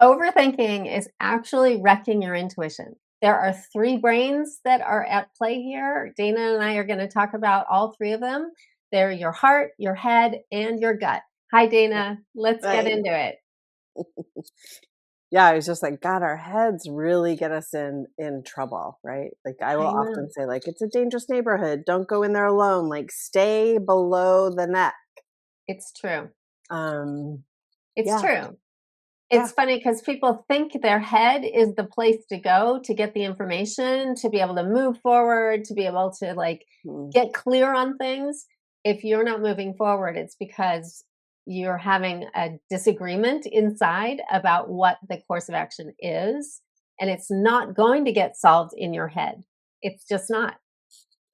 Overthinking is actually wrecking your intuition. There are three brains that are at play here. Dana and I are going to talk about all three of them. They're your heart, your head, and your gut. Hi, Dana. Let's get Right. into it. Yeah, I was just like, God, our heads really get us in trouble, right? Like I will I often know. say, like, it's a dangerous neighborhood. Don't go in there alone. Like stay below the neck. It's true. Um, It's yeah, true. yeah. It's funny because people think their head is the place to go to get the information, to be able to move forward, to be able to like Mm. get clear on things. If you're not moving forward, it's because you're having a disagreement inside about what the course of action is. And it's not going to get solved in your head. It's just not.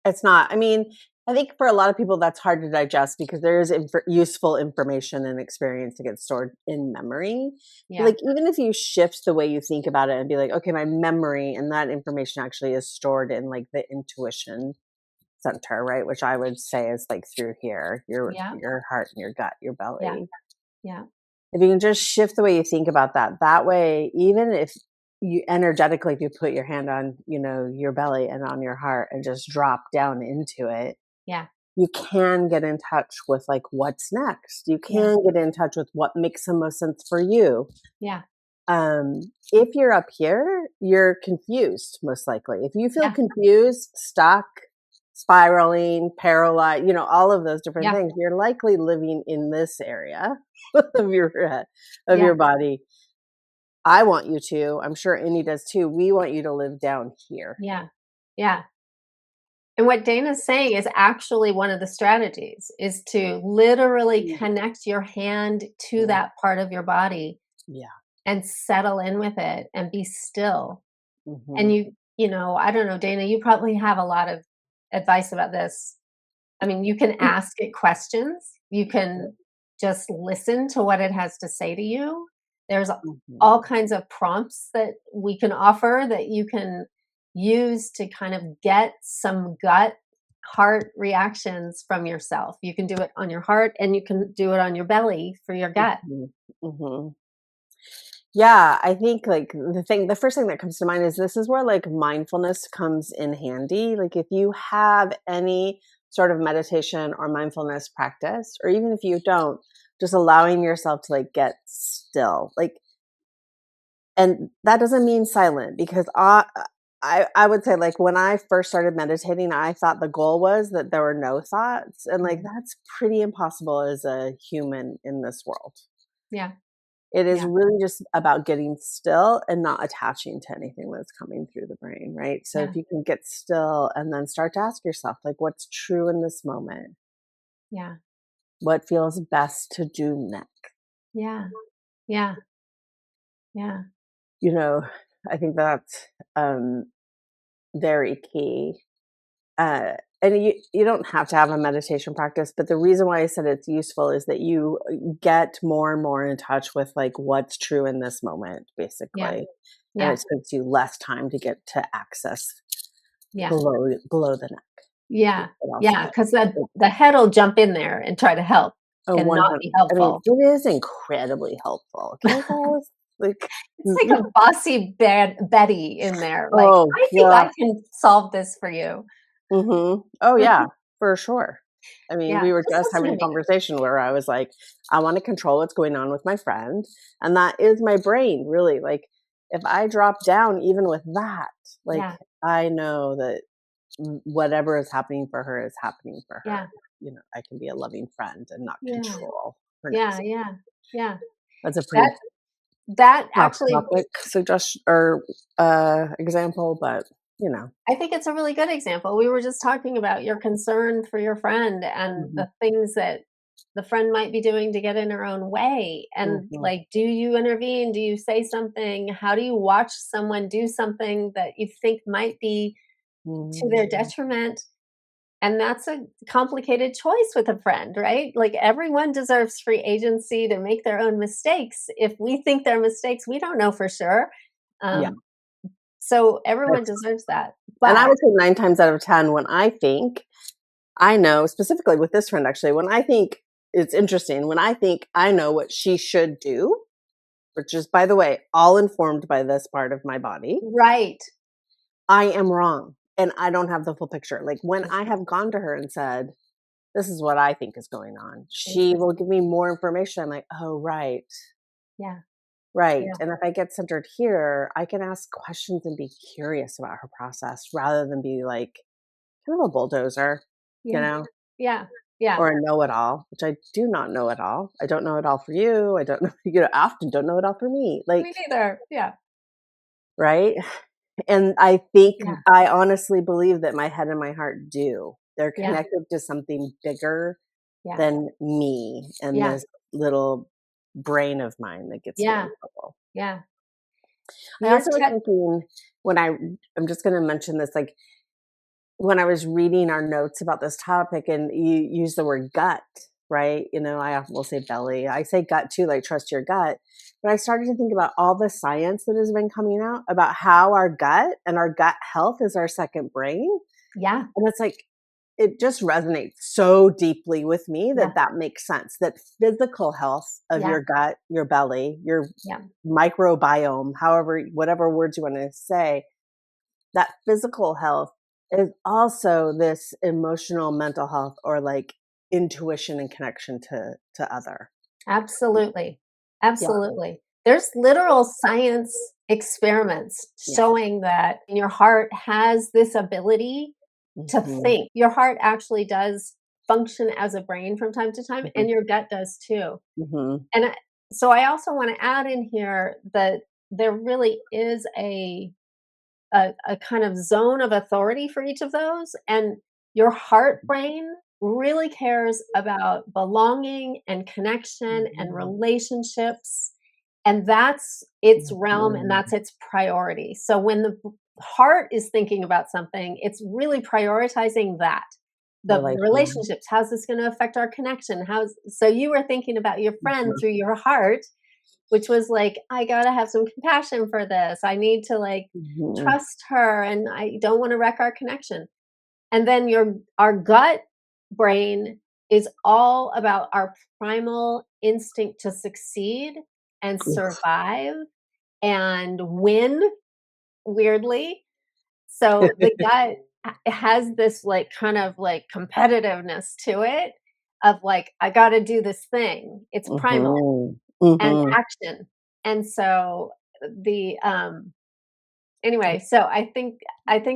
It's not. I mean, I think for a lot of people that's hard to digest because there is useful information and experience to get stored in memory. But Yeah. like even if you shift the way you think about it and be like, okay, my memory and that information actually is stored in like the intuition center, right? Which I would say is like through here, Yeah. your heart and your gut, your Yeah. belly. Yeah. If you can just shift the way you think about that, that way, even if you energetically, if you put your hand on, your belly and on your heart and just drop down into it, Yeah. you can get in touch with like what's next. You Yeah. can get in touch with what makes the most sense for you. Yeah. If you're up here, you're confused, most likely. If you feel Yeah. confused, stuck, spiraling, paralyzed, all of those different Yeah. things, you're likely living in this area of your head, of Yeah. your body. I want you to, I'm sure Annie does too. We want you to live down here. Yeah. Yeah. And what Dana's saying is actually one of the strategies is to literally connect your hand to Mhm. that part of your body Yeah. and settle in with it and be still. And Hmm. I don't know, Dana, you probably have a lot of advice about this. I mean, you can ask it questions. You can just listen to what it has to say to you. There's all Hmm. kinds of prompts that we can offer that you can use to kind of get some gut heart reactions from yourself. You can do it on your heart and you can do it on your belly for your gut. Hmm. Hmm. Yeah, I think like the first thing that comes to mind is this is where like mindfulness comes in handy. Like if you have any sort of meditation or mindfulness practice, or even if you don't, just allowing yourself to like get still. Like, and that doesn't mean silent because I would say like when I first started meditating, I thought the goal was that there were no thoughts. And like Mhm. that's pretty impossible as a human in this world. Yeah. It is Yeah. really just about getting still and not attaching to anything that's coming through the brain, right? So if Yeah. you can get still and then start to ask yourself, like, what's true in this moment? Yeah. What feels best to do next? Yeah. Yeah. Yeah. You know, I think that's very key. And you don't have to have a meditation practice, but the reason why I said it's useful is that you get more and more in touch with like what's true in this moment, Yeah. basically, and Yeah. it takes you less time to get to access Yeah. below the neck. Yeah. What else Yeah. is Because it? the head'll jump in there and try to help Oh, and not 100. be I mean, helpful. it is incredibly helpful. Okay, guys? Like, It's like a bossy bad Betty in there, like, oh, "I think yeah. I can solve this for you." Mhm. Oh, yeah, for sure. I mean, Yeah, we were just just listen having to a me. conversation where I was like, I want to control what's going on with my friend. And that is my brain, really. Like, if I drop down even with that, like, Yeah, I know that whatever is happening for her is happening for her. yeah, I can be a loving friend and not yeah, control her yeah, next. yeah, yeah. That's a That pretty that off actually topic suggestion or example, but you know. I think it's a really good example. We were just talking about your concern for your friend and Mhm, the things that the friend might be doing to get in her own way. And mhm, like, do you intervene? Do you say something? How do you watch someone do something that you think might be to their mhm. detriment? And that's a complicated choice with a friend, right? Like everyone deserves free agency to make their own mistakes. If we think they're mistakes, we don't know for sure. Yeah. Um, so everyone deserves that. And I But would say 9 times out of 10 when I know specifically with this friend actually, when I think it's interesting, when I think I know what she should do, which is, by the way, all informed by this part of my body, Right. I am wrong and I don't have the full picture. Like when I have gone to her and said, this is what I think is going on, she Exactly. will give me more information. I'm like, oh, right, Yeah. right. Yeah. And if I get centered here, I can ask questions and be curious about her process rather than be like kind of a bulldozer, you Yeah. know, Yeah. Yeah. or a know it all, which I do not know it all. I don't know it all for you. I don't know, often don't know it all for me. Me Like, neither. Yeah. right. And I think Yeah. I honestly believe that my head and my heart do. They're Yeah. connected to something bigger Yeah. than me and Yeah. this little brain of mine that gets me in Yeah. trouble. Yeah. I You're also was thinking when I'm just going to mention this, like when I was reading our notes about this topic and you use the word gut, right? I often will say belly. I say gut too, like trust your gut. But I started to think about all the science that has been coming out about how our gut and our gut health is our second brain. Yeah. And it's like, it just resonates so deeply with me that Yeah. that makes sense. That physical health of Yeah. your gut, your belly, your Yeah. microbiome, however, whatever words you want to say, that physical health is also this emotional mental health or like intuition and connection to other. Absolutely. Yeah. Absolutely. There's literal science experiments Yeah. showing that your heart has this ability to Hmm. think. Your heart actually does function as a brain from time to time, Hmm. and your gut does too. Hmm. And so I also want to add in here that there really is a kind of zone of authority for each of those. And your heart brain really cares about belonging and connection and Hmm. relationships. And that's its realm and Hmm. that's its priority. So when the heart is thinking about something, it's really prioritizing that. The Relational. relationships, how's this going to affect our connection? How's so you were thinking about your friend Hmm. through your heart, which was like, I gotta have some compassion for this. I need to like Hmm. trust her and I don't want to wreck our connection. And then our gut brain is all about our primal instinct to succeed and survive and win, weirdly. So the gut has this like kind of like competitiveness to it of like, I got to do this thing. It's primal Hmm. and Hmm. action. And so the anyway, so I think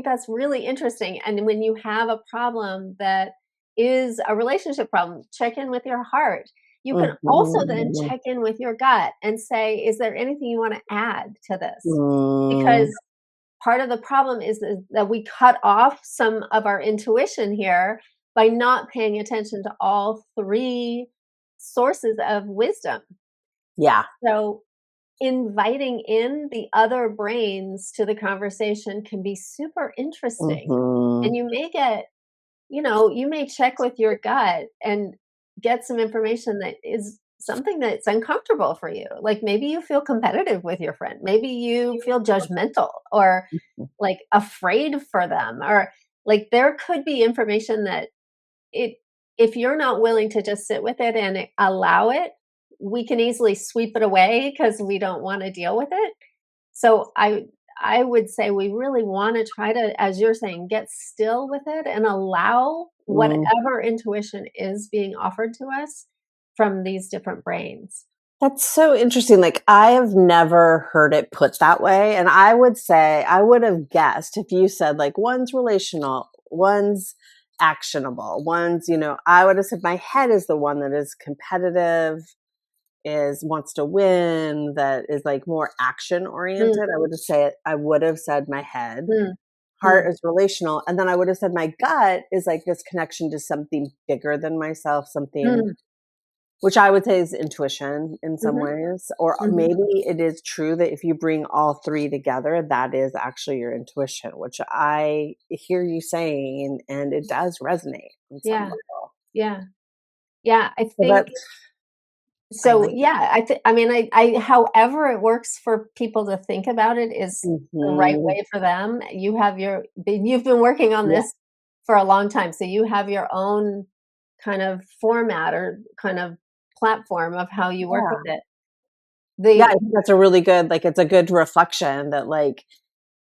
that's really interesting. And when you have a problem that is a relationship problem, check in with your heart. You can also then check in with your gut and say, is there anything you want to add to this? Because part of the problem is that we cut off some of our intuition here by not paying attention to all three sources of wisdom. Yeah. So inviting in the other brains to the conversation can be super interesting. Hmm. And you may get, you may check with your gut and get some information that is something that's uncomfortable for you. Like maybe you feel competitive with your friend. Maybe you feel judgmental or like afraid for them or like there could be information that it if you're not willing to just sit with it and allow it, we can easily sweep it away because we don't want to deal with it. So I would say we really want to try to, as you're saying, get still with it and allow Mm. whatever intuition is being offered to us from these different brains. That's so interesting. Like, I have never heard it put that way. And I would say, I would have guessed if you said, like, one's relational, one's actionable, I would have said my head is the one that is competitive, is wants to win, that is like more action Mm, oriented. I would have said my head. mm, Heart mm, is relational. And then I would have said my gut is like this connection to something bigger than myself, something mm, which I would say is intuition in some mhm, ways, or mhm. maybe it is true that if you bring all 3 together, that is actually your intuition, which I hear you saying, and it does resonate on some Yeah, level. yeah, yeah. I So think I so. like Yeah, I mean, however it works for people to think about it is the right Mhm. way for them. You've been working on Yeah, this for a long time, so you have your own kind of format or kind of platform of how you work with yeah. it. Yeah, I The think that's a really good, like, it's a good reflection that, like,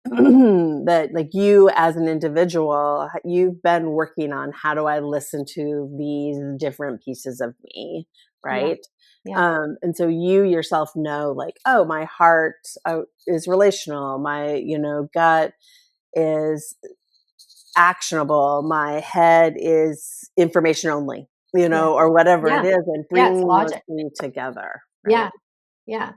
that, like, you as an individual, you've been working on how do I listen to these different pieces of me, yeah, right? yeah, And so you yourself know, like, oh, my heart is relational, my, gut is actionable, my head is information only, yeah, or whatever it yeah, is, and yeah, it's bringing those logic. three together, right? Yeah, yeah.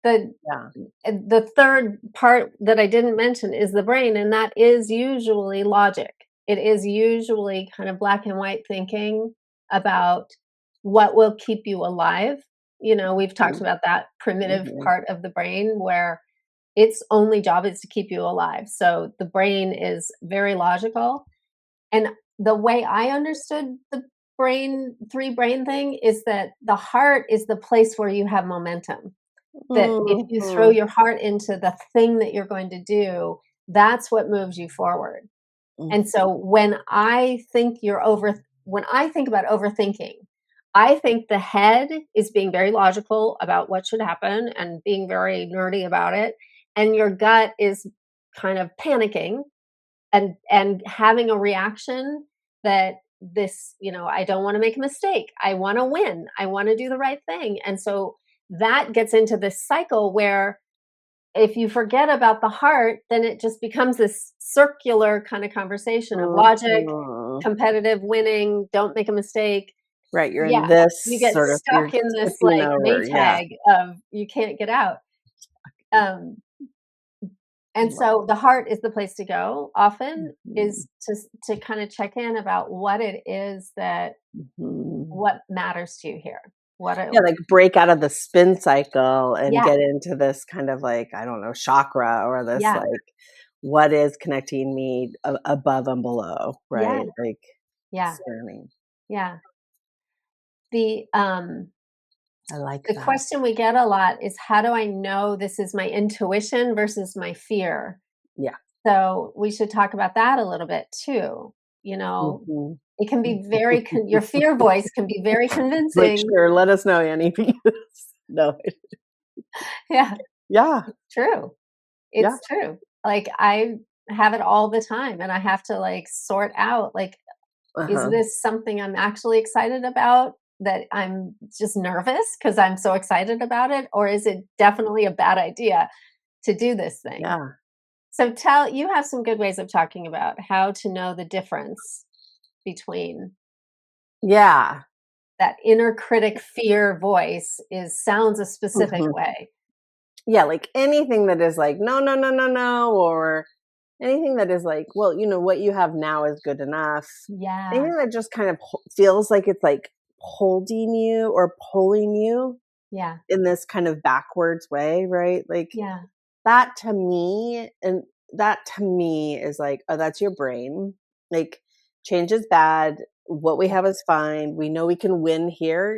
The Yeah. the third part that I didn't mention is the brain, and that is usually logic. It is usually kind of black and white thinking about what will keep you alive. We've talked Mhm, about that primitive mhm, part of the brain where its only job is to keep you alive. So the brain is very logical. And the way I understood the three brain thing is that the heart is the place where you have momentum, that if you throw mhm, your heart into the thing that you're going to do, that's what moves you forward. mhm, And so when I think about overthinking, I think the head is being very logical about what should happen and being very nerdy about it, and your gut is kind of panicking and having a reaction that I don't want to make a mistake. I want to win. I want to do the right thing. And so that gets into this cycle where if you forget about the heart, then it just becomes this circular kind of conversation of logic, mhm. competitive winning, don't make a mistake. Right, you're in Yeah, this you get sort of, you're stuck in this tipping like over, yeah. maytag of you can't get out. Um, and Love so the heart is the place to go often, mhm, is to kind of check in about what it is that mhm. what matters to you here. What it Yeah, like, break out of the spin cycle and Yeah, get into this kind of, like, I don't know, chakra, or this, yeah, like, what is connecting me above and below, yeah, right? Like, yeah, discerning. yeah. The I like the that. question we get a lot is how do I know this is my intuition versus my fear? Yeah. So we should talk about that a little bit too. You know, Mhm. it can be your fear voice can be very Like, convincing. sure, let us know, Annie, because no. Yeah, Yeah, it's true. yeah. It's true. Like I have it all the time and I have to like sort out like is Uh-huh. this something I'm actually excited about that I'm just nervous because I'm so excited about it or is it definitely a bad idea to do this thing? Yeah. So you have some good ways of talking about how to know the difference between Yeah. that inner critic fear voice is sounds a specific Mhm. way. Yeah, like, anything that is like, "No, no, no, no, no," or anything that is like, "Well, what you have now is good enough." Yeah. Anything that just kind of feels like it's, like, holding you or pulling you Yeah. in this kind of backwards way, right? Like, Yeah. that to me is like, "Oh, that's your brain." Like, change is bad, what we Yeah. have is fine, we know we can win here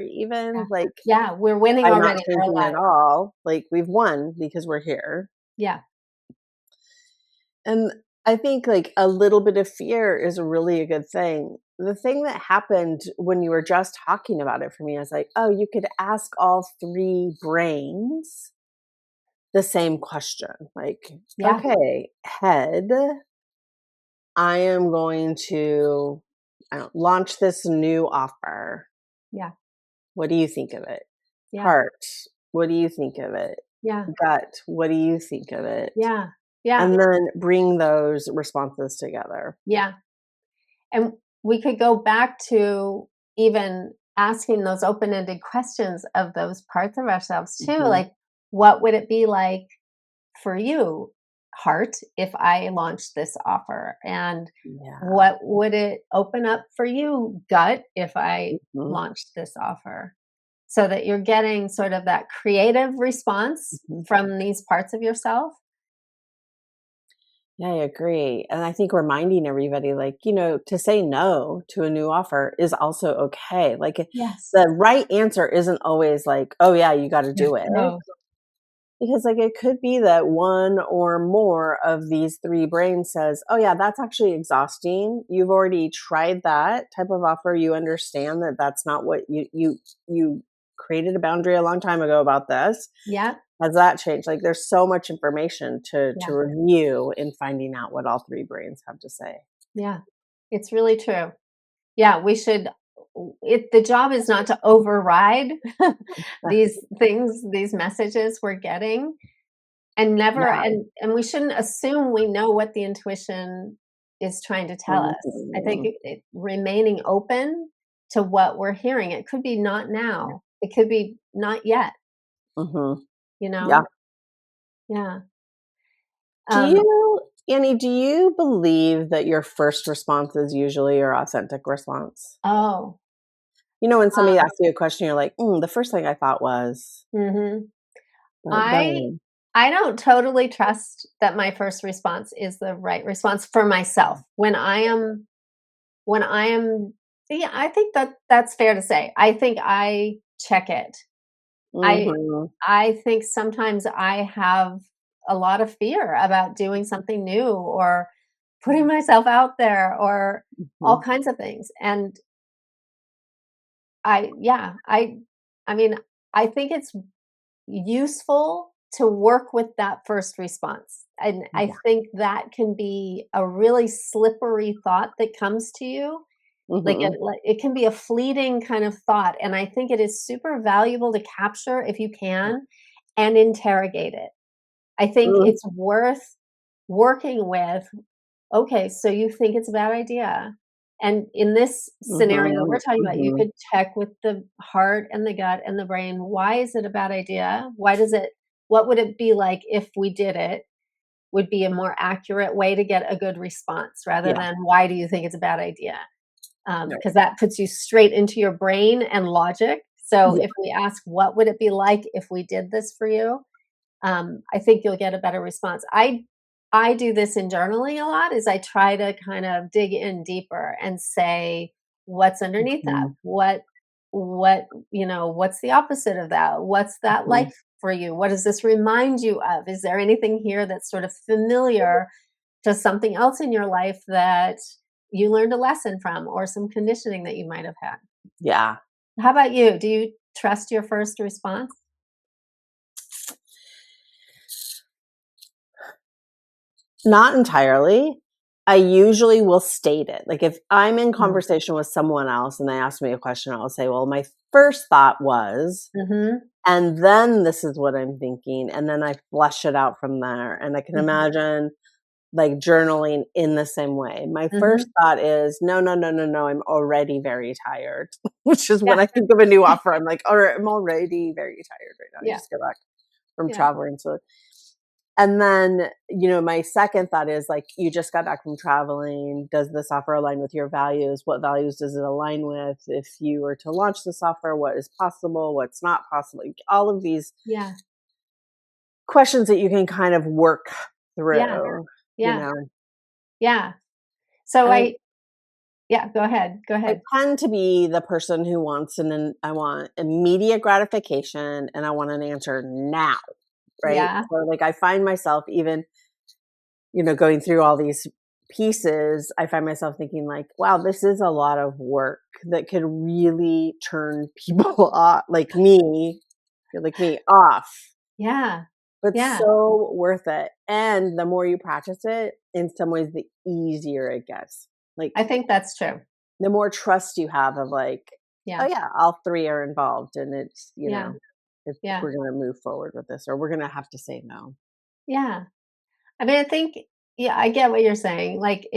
Yeah. even, like, Yeah, we're winning by not already in our changing at lives. all, like, we've won because we're here. Yeah. And I think, like, a little bit of fear is really a good thing. The thing that happened when you were just talking about it for me is like, oh, you could ask all three brains the same question. Like, Yeah. okay, head, I am going to, launch this new offer. Yeah. What do you think of it? Yeah. Heart, what do you think of it? Yeah. Gut, what do you think of it? Yeah. Yeah. And then bring those responses together. Yeah. And we could go back to even asking those open-ended questions of those parts of ourselves too, Mhm. like, what would it be like for you, heart, if I launched this offer? And Yeah. what would it open up for you, gut, if I Mhm, launched this offer? So that you're getting sort of that creative response mhm. from these parts of yourself. Yeah, I agree, and I think reminding everybody, like, to say no to a new offer is also okay. Like, Yes. the right answer isn't always like, "Oh, yeah, you gotta Yeah. do it," No. because, like, it could be that one or more of these 3 brains says, "Oh, yeah, that's actually exhausting. You've already tried that type of offer. You understand that that's not what you created a boundary a long time ago about this. Yeah. Has that changed? Like, there's so much information to Yeah. review in finding out what all 3 brains have to say. Yeah. It's really true. Yeah, we should the job is not to override these things, these messages we're getting, and never Yeah. and we shouldn't assume we know what the intuition is trying to tell us. I think Mhm. remaining open to what we're hearing. It could be not now. It could be not yet, Mhm. you Yeah. know? Yeah. Do Um, you Annie, do you believe that your first response is usually your authentic response? oh, You know, when somebody um, asks you a question, you're like, "The first thing I thought was," mhm. but I then I don't totally trust that my first response is the right response for myself. When I am yeah, I think that that's fair to say. I think I check it. I Mhm. I think sometimes I have a lot of fear about doing something new or putting myself out there or all Mhm. kinds of things. And I yeah, I mean, I think it's useful to work with that first response. And I Yeah. think that can be a really slippery thought that comes to you. Mhm. Like it can be a fleeting kind of thought. And I think it is super valuable to capture if you can and interrogate it. I think Mm. it's worth working with. Okay, so you think it's a bad idea. And in this scenario we're Mhm. talking about, you Mhm. could check with the heart and the gut and the brain, why is it a bad idea? What would it be like if we did it? Would be a more accurate way to get a good response rather Yeah. than why do you think it's a bad idea? Right. Because that puts you straight into your brain and logic. So Yeah. if we ask, what would it be like if we did this for you? I think you'll get a better response. I do this in journaling a lot is I try to kind of dig in deeper and say, what's underneath that? Mhm. What's the opposite of that? What's that like Mhm. for you? What does this remind you of? Is there anything here that's sort of familiar to something else in your life that you learned a lesson from or some conditioning that you might have had? Yeah. How about you? Do you trust your first response? Not entirely. I usually will state it. Like, if I'm in Mm. conversation with someone else and they ask me a question, I'll say, "Well, my first thought was," Mhm. and then this is what I'm thinking, and then I flesh it out from there, and I can Mhm. imagine, like, journaling in the same way. My first Mhm. thought is, "No, no, no, no, no, I'm already very tired," which is when Yeah. I think of a new offer, I'm like, "Alright, I'm already very tired right now. I Yeah. just got back from Yeah. traveling, so," and then, my second thought is, like, "You just got back from traveling. Does this offer align with your values? What values does it align with? If you were to launch this offer, what is possible? What's not possible?" Like, all of these Yeah. questions that you can kind of work Yeah. through, you Yeah. know? Yeah. So And I yeah, go ahead. Go I ahead. tend to be the person who wants I want immediate gratification and I want an answer now, right? Yeah. So, like, I find myself even, going through all these pieces, I find myself thinking like, wow, this is a lot of work that could really turn people off, like me off, Yeah. but Yeah. so worth it. And the more you practice it, in some ways, the easier it gets. Like, I think that's true. the more trust you have of like, oh Yeah. yeah, all 3 are involved and it's, Yeah. if Yeah. we're going to move forward with this or we're going to have to say no. Yeah. I mean, I think yeah, I get what you're saying. Like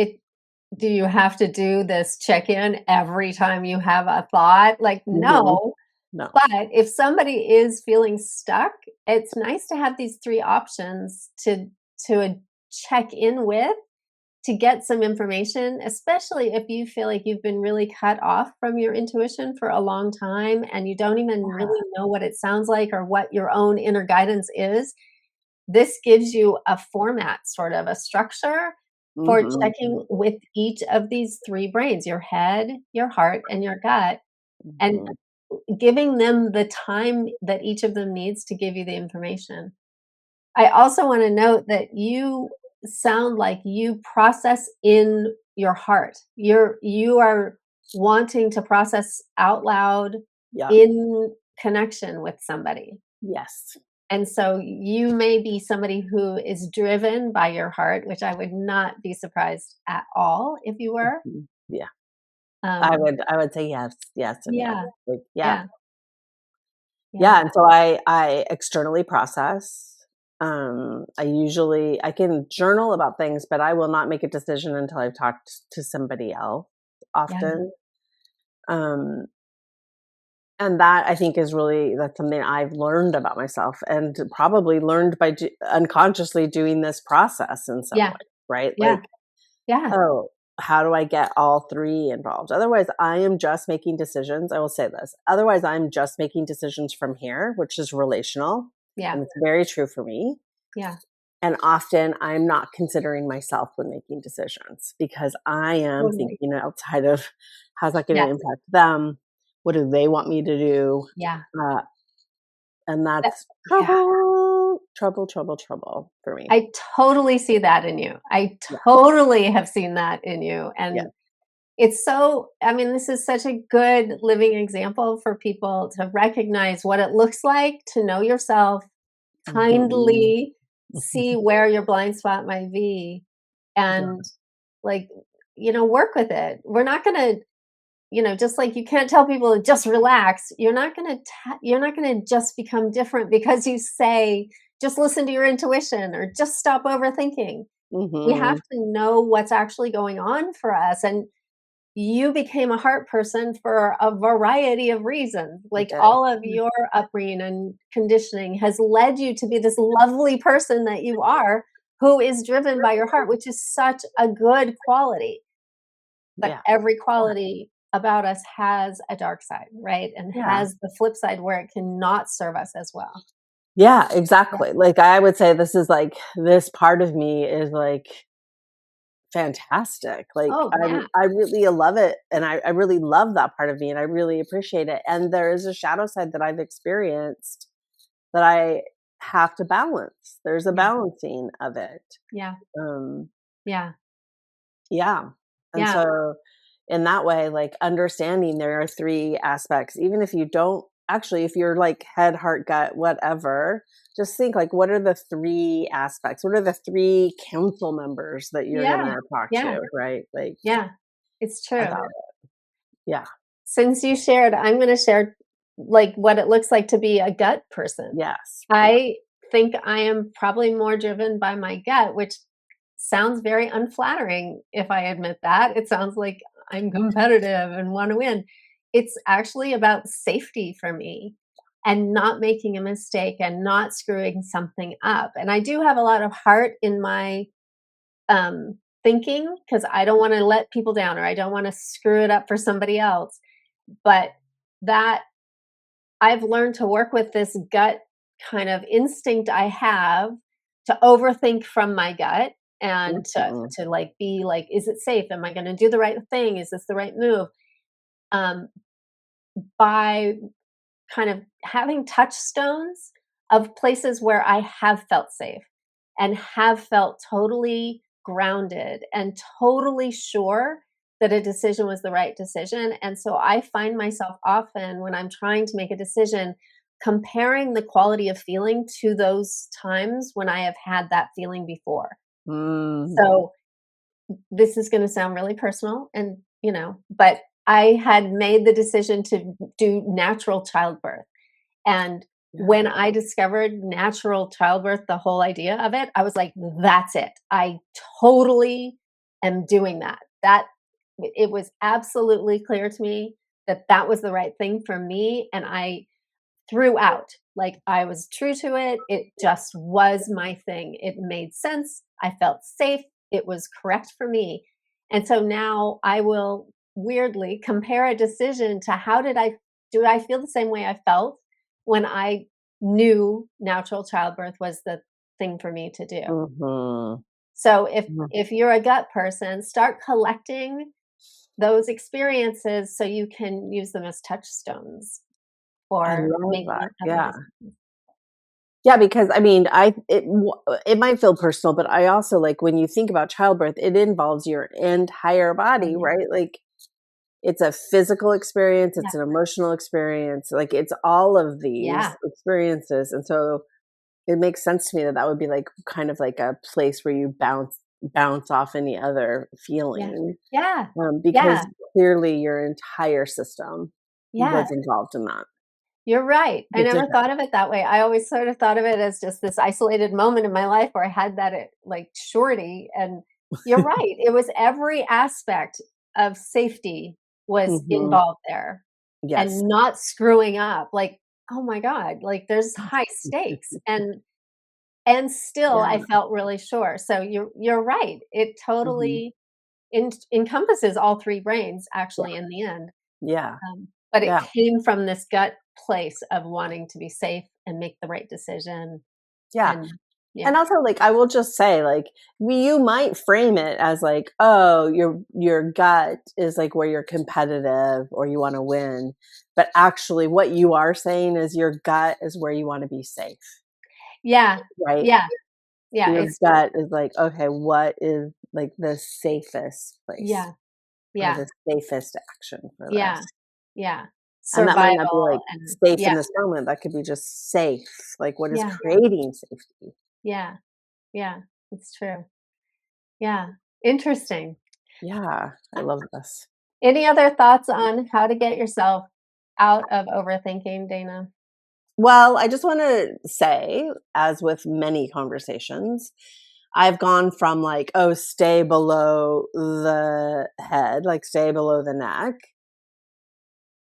do you have to do this check-in every time you have a thought? Like, Mhm. no. No. But if somebody is feeling stuck, it's nice to have these 3 options to check in with to get some information, especially if you feel like you've been really cut off from your intuition for a long time and you don't even really know what it sounds like or what your own inner guidance is. This gives you a format, sort of a structure for Mhm. checking with each of these 3 brains, your head, your heart, and your gut, and Mhm. giving them the time that each of them needs to give you the information. I also wanna note that you sound like you process in your heart. You are wanting to process out loud Yeah. in connection with somebody. Yes. And so you may be somebody who is driven by your heart, which I would not be surprised at all if you were. Mhm. Yeah. Um, I would say yes, yes, and yes. yeah, Like, yeah. yeah, yeah, Yeah, and so I externally process. I can journal about things, but I will not make a decision until I've talked to somebody else yeah, often. Um, and that I think is really that's something I've learned about myself and probably learned by unconsciously doing this process in some yeah, way, right? yeah, Like, yeah, oh, how do I get all three involved? Otherwise, I am just making decisions. I will say this. Otherwise, I'm just making decisions from here, which is relational. yeah, And it's very true for me. yeah, And often I'm not considering myself when making decisions because I am totally. thinking outside of how's that going to Yes, impact them? What do they want me to do? yeah, Uh, and that, that's yeah. trouble, trouble, trouble, trouble for me. I totally see that in you. I Yeah. totally have seen that in you. Yeah. And it's so, I mean, this is such a good living example for people to recognize what it looks like to know yourself, Mhm. kindly see where your blind spot might be, Yeah. and like, work with it. We're not going to, just like you can't tell people to just relax. You're not going to just become different because you say, just listen to your intuition or just stop overthinking. We have Mhm. to know what's actually going on for us. And you became a heart person for a variety of reasons. I Like did. all of your upbringing and conditioning has led you to be this lovely person that you are, who is driven by your heart, which is such a good quality. But Yeah. every quality about us has a dark side, right? And Yeah. has the flip side where it cannot serve us as well. Yeah, Yeah. exactly. Like, I would say this is like this part of me is, like, fantastic. Like, Oh, yeah. I really love it, and I really love that part of me, and I really appreciate it, and there is a shadow side that I've experienced that I have to balance. There's a Yeah. balancing of it. Yeah. Um, Yeah. yeah, and Yeah. so in that way, like, understanding there are 3 aspects, even if you don't actually, if you're, like, head, heart, gut, whatever, just think, like, what are the 3 aspects? What are the 3 council members that you're Yeah. gonna talk Yeah. to, right? Like, Yeah. It's true. about it. Yeah. Since you shared, I'm going to share like what it looks like to be a gut person. Yes, please. I think I am probably more driven by my gut, which sounds very unflattering if I admit that. It sounds like I'm competitive and want to win. It's actually about safety for me and not making a mistake and not screwing something up. And I do have a lot of heart in my thinking because I don't want to let people down or I don't want to screw it up for somebody else. But that I've learned to work with this gut kind of instinct I have to overthink from my gut and to Mhm. like be like, is it safe? Am I going to do the right thing? Is this the right move? Um, by kind of having touchstones of places where I have felt safe and have felt totally grounded and totally sure that a decision was the right decision. And so I find myself often when I'm trying to make a decision comparing the quality of feeling to those times when I have had that feeling before. Mm. So this is going to sound really personal and, but I had made the decision to do natural childbirth, and Yeah. when I discovered natural childbirth, the whole idea of it, I was like, that's it. I totally am doing that. That it was absolutely clear to me that that was the right thing for me. And I threw out, like I was true to it. It just was my thing. It made sense. I felt safe. It was correct for me. And so now I will weirdly compare a decision to do I feel the same way I felt when I knew natural childbirth was the thing for me to do. Mhm. So if Mhm. if you're a gut person, start collecting those experiences so you can use them as touchstones I for love that. making other Yeah. decisions. Yeah, because I mean, it might feel personal, but I also like when you think about childbirth, it involves your entire Oh, body, yeah. right? Like it's a physical experience, Yeah. it's an emotional experience, like, it's all of these Yeah. experiences, and so it makes sense to me that that would be, like, kind of like a place where you bounce off any other Yeah. feeling, Yeah. because Yeah. clearly your entire system Yeah. was involved in that You're right. I never decision. thought of it that way. I always sort of thought of it as just this isolated moment in my life where I had that, like, surety, and you're right. It was every aspect of safety was Mhm. involved there, Yes. and not screwing up, like, oh my god, like, there's high stakes, and still Yeah, I felt really sure. So you're right. It mhm. totally encompasses all 3 brains Yeah, actually in the end. yeah, But it yeah, came from this gut place of wanting to be safe and make the right decision, yeah. and yeah, And also, like, I will just say, like, you might frame it as like, "Oh, your gut is, like, where you're competitive or you wanna win," but actually what you are saying is your gut is where you wanna be safe, yeah, right? yeah, yeah, Your it's gut is like, "Okay, what is, like, the safest place yeah, or yeah, the safest action for yeah, this?" yeah, And that might not be, survival like, and safe yeah, in this moment, that could be just safe, like, what is yeah, creating safety? yeah, yeah, it's true. Yeah, interesting. Yeah, I Uh, love this. Any other thoughts on how to get yourself out of overthinking, Dana? Well, I just wanna say, as with many conversations, I've gone from like, "Oh, stay below the head, like, stay below the neck."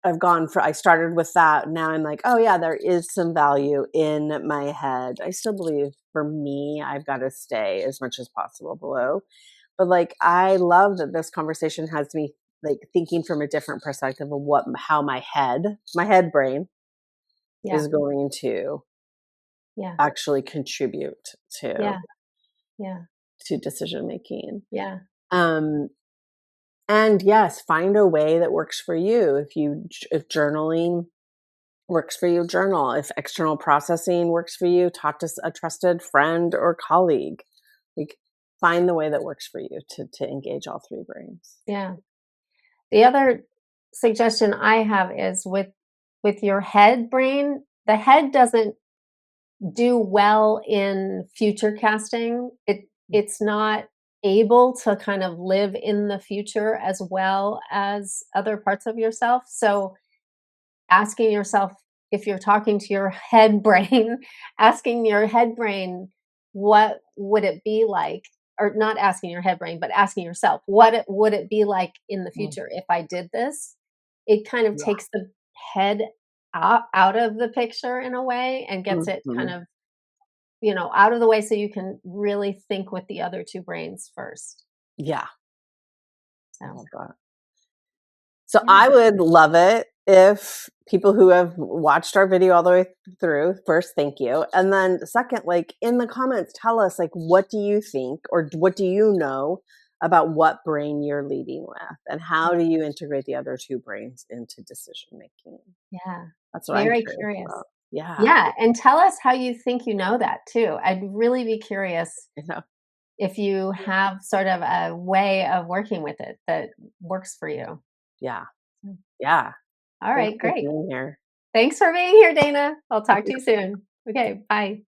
I started with that, now I'm like, "Oh, yeah, there is some value in my head." I still believe for me, I've gotta stay as much as possible below, but, like, I love that this conversation has me, like, thinking from a different perspective of what how my head brain Yeah, is going to yeah, actually contribute to yeah, yeah, decision making. yeah, Um, and yes, find a way that works for you. If journaling works for you, journal. If external processing works for you, talk to a trusted friend or colleague. Like, find the way that works for you to engage all three brains. yeah. The other suggestion I have is with your head brain, the head doesn't do well in future casting. It's not able to kind of live in the future as well as other parts of yourself. So asking yourself, if you're talking to your head brain, asking your head brain, what would it be like? Or not asking your head brain, but asking yourself, would it be like in the Mm, future if I did this? It kind of yeah. takes the head out of the picture in a way and gets it kind Mhm. of, out of the way so you can really think with the other two brains first. Yeah, I So, love that. So yeah. I would love it if people who have watched our video all the way through, first, thank you. And then second, like, in the comments, tell us, like, what do you think or what do you know about what brain you're leading with and how Yeah. do you integrate the other two brains into decision making? Yeah. That's what I'm Very curious curious. about. Yeah, Yeah, and tell us how you think you know that too. I'd really be curious you know. if you have sort of a way of working with it that works for you. Yeah. Mm. Yeah. All Thanks right, for great. being here. Thanks for being here, Dana. I'll talk to you soon. Okay, bye.